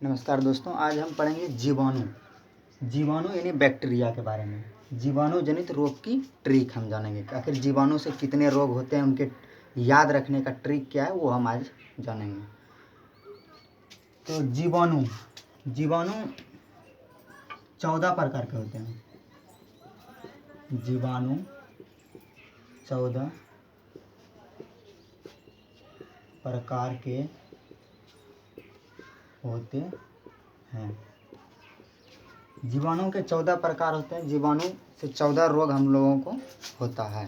नमस्कार दोस्तों, आज हम पढ़ेंगे जीवाणु यानी बैक्टीरिया के बारे में। जीवाणु जनित रोग की ट्रिक हम जानेंगे। आखिर जीवाणु से कितने रोग होते हैं, उनके याद रखने का ट्रिक क्या है, वो हम आज जानेंगे। तो जीवाणु 14 प्रकार के होते हैं। जीवाणु 14 प्रकार के होते हैं। जीवाणु के 14 प्रकार होते हैं। जीवाणु से 14 रोग हम लोगों को होता है।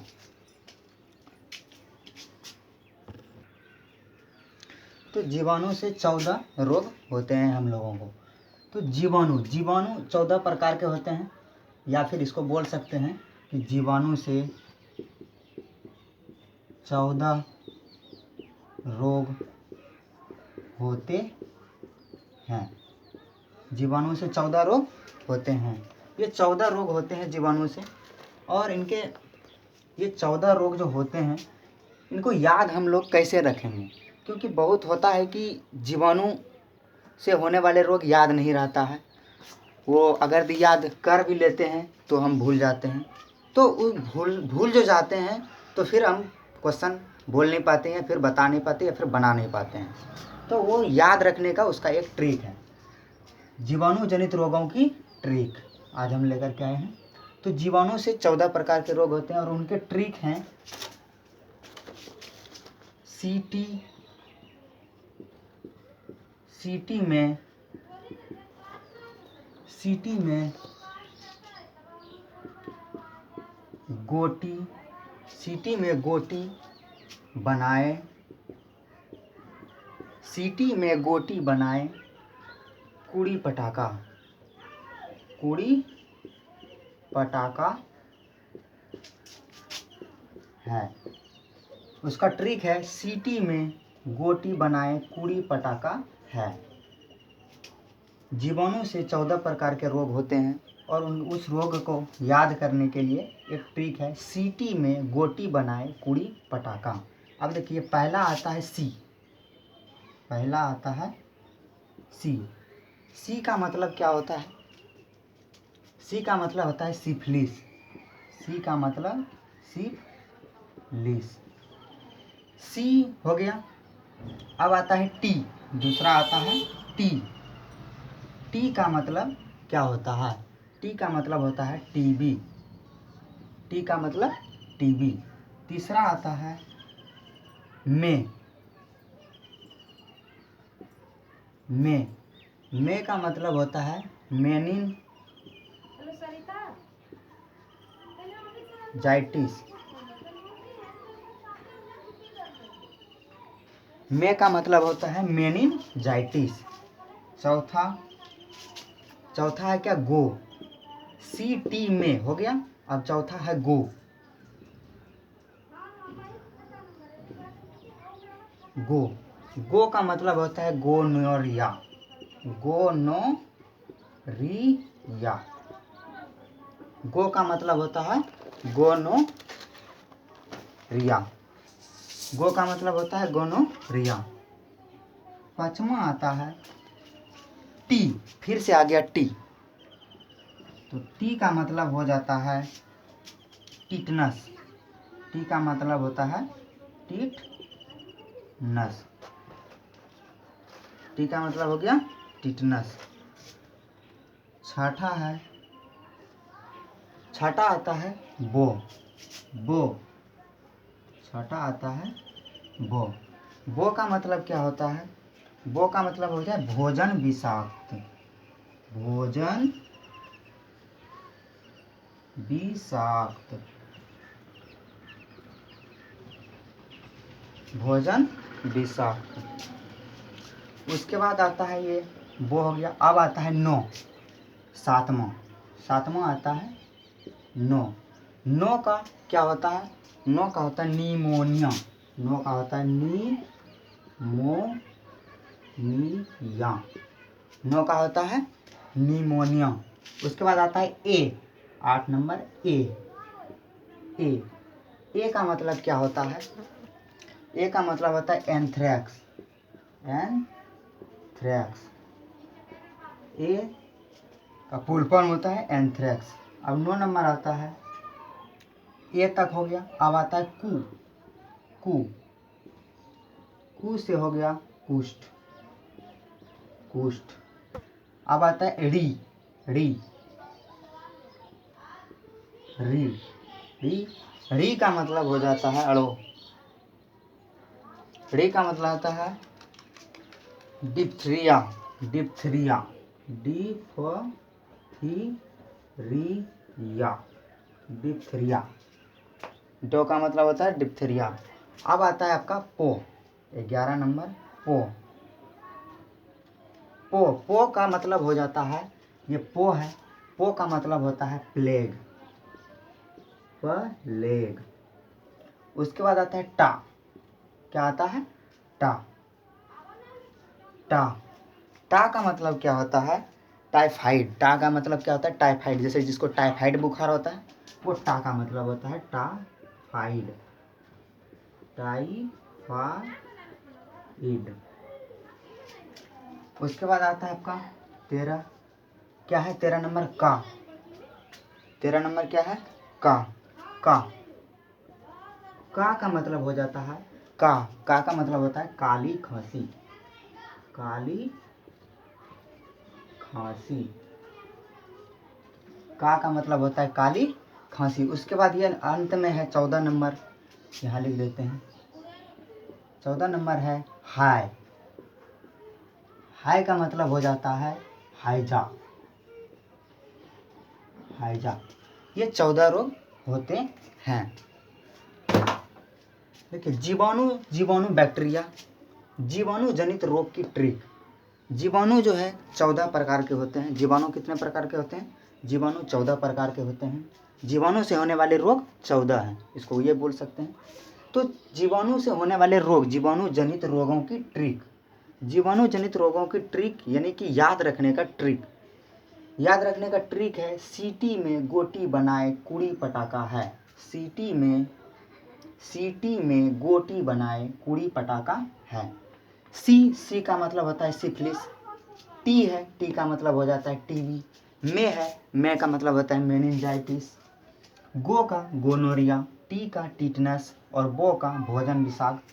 तो जीवाणु से 14 रोग होते हैं हम लोगों को। तो जीवाणु 14 प्रकार के होते हैं, या फिर इसको बोल सकते हैं कि जीवाणु से 14 रोग होते हैं। जीवाणु से 14 रोग होते हैं। ये 14 रोग होते हैं जीवाणु से, और इनके ये 14 रोग जो होते हैं, इनको याद हम लोग कैसे रखेंगे? क्योंकि बहुत होता है कि जीवाणु से होने वाले रोग याद नहीं रहता है। वो अगर भी याद कर भी लेते हैं तो हम भूल जाते हैं। तो भूल जो जाते हैं, तो फिर हम क्वेश्चन बोल नहीं पाते हैं, फिर बता नहीं पाते, या फिर बना नहीं पाते हैं। तो वो याद रखने का उसका एक ट्रिक है, जीवाणु जनित रोगों की ट्रिक आज हम लेकर के आए हैं। तो जीवाणु से 14 प्रकार के रोग होते हैं, और उनके ट्रिक हैं सीटी में गोटी बनाए कूड़ी पटाखा है। उसका ट्रिक है, सीटी में गोटी बनाए कूड़ी पटाखा है। जीवाणु से 14 प्रकार के रोग होते हैं, और उस रोग को याद करने के लिए एक ट्रिक है, सीटी में गोटी बनाए कूड़ी पटाखा। अब देखिए, पहला आता है सी का मतलब क्या होता है? सी का मतलब होता है सिफिलिस। सी का मतलब सिफिलिस। सी हो गया। अब आता है टी, दूसरा आता है टी। टी का मतलब क्या होता है? टी का मतलब होता है टीबी। टी का मतलब टीबी। तीसरा आता है में का मतलब होता है मेनिनजाइटिस। में का मतलब होता है मेनिनजाइटिस। चौथा है क्या? गो। सी टी में हो गया। अब चौथा है गो। गो का मतलब होता है गोनोरिया। गो का मतलब होता है गोनोरिया। गो का मतलब होता है गोनोरिया। पांचवा आता है टी। फिर से आ गया टी। तो टी का मतलब हो जाता है टिटनस। टी का मतलब होता है टिटनस। टी का मतलब हो गया टिटनस। छठा आता है बो। छठा आता है बो। बो का मतलब क्या होता है? बो का मतलब होता है भोजन विषाक्त। भोजन विषाक्त। उसके बाद आता है ये वो हो गया। अब आता है नो। सातवां आता है नो का क्या होता है? नो का होता है निमोनिया। नो का होता है नो का होता है निमोनिया। उसके बाद आता है ए। 8 नंबर ए का मतलब क्या होता है? ए का मतलब होता है एंथ्रेक्स। ए का फुल फॉर्म होता है एंथ्रेक्स। अब 9 नंबर आता है, ए तक हो गया। अब आता है कू। कू कू से हो गया कुष्ठ। कुष्ठ। अब आता है री। री री री री का मतलब हो जाता है अड़ो। री का मतलब होता है डिप्थीरिया। Diphtheria diphtheria. डो का मतलब होता है डिप्थीरिया। अब आता है आपका पो। 11 नंबर पो। पो पो का मतलब हो जाता है, ये पो है, पो का मतलब होता है प्लेग। प्लेग। उसके बाद आता है टा। क्या आता है? टा। टा टा का मतलब क्या होता है? टाइफाइड। टा का मतलब क्या होता है? टाइफाइड। जैसे जिसको टाइफाइड बुखार होता है वो टा का मतलब होता है टाइफाइड। टाइफाइड। उसके बाद आता है आपका 13। क्या है 13 नंबर? का। 13 नंबर क्या है? का। का का मतलब हो जाता है का मतलब होता है काली खांसी। काली खांसी। का मतलब होता है काली खांसी। उसके बाद ये अंत में है 14 नंबर, यहाँ लिख देते हैं। 14 नंबर है हाय। हाय का मतलब हो जाता है हाइजा। हाइजा। ये 14 रोग होते हैं। देखिए जीवाणु बैक्टीरिया, जीवाणु जनित रोग की ट्रिक। जीवाणु जो है 14 प्रकार के होते हैं। जीवाणु कितने प्रकार के होते हैं? जीवाणु 14 प्रकार के होते हैं। जीवाणु से होने वाले रोग 14 हैं, इसको ये बोल सकते हैं। तो जीवाणु से होने वाले रोग, जीवाणु जनित रोगों की ट्रिक। जीवाणु जनित रोगों की ट्रिक यानी कि याद रखने का ट्रिक। याद रखने का ट्रिक है सीटी में गोटी बनाए कुड़ी पटाखा है। सीटी में गोटी बनाए कुड़ी पटाखा है। सी का मतलब होता है सिफिलिस। टी है, टी का मतलब हो जाता है टीबी। में का मतलब होता है मेनिंजाइटिस। गो का गोनोरिया। टी का टीटनस और बो का भोजन विषाक्त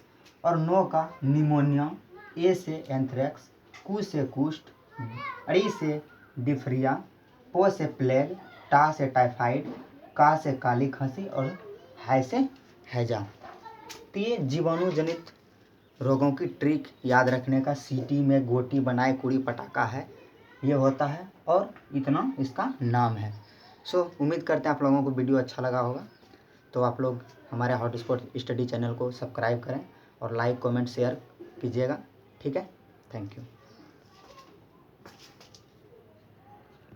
और नो का निमोनिया। ए से एंथ्रेक्स। कू से कुष्ठ। री से डिफ्रिया। पो से प्लेग। टा से टाइफाइड। का से काली खांसी और है से हैजा। तो ये जीवाणु जनित रोगों की ट्रिक याद रखने का सीटी में गोटी बनाए कुड़ी पटाखा है, ये होता है और इतना इसका नाम है। उम्मीद करते हैं आप लोगों को वीडियो अच्छा लगा होगा। तो आप लोग हमारे हॉटस्पॉट स्टडी चैनल को सब्सक्राइब करें और लाइक कमेंट शेयर कीजिएगा। ठीक है, थैंक यू।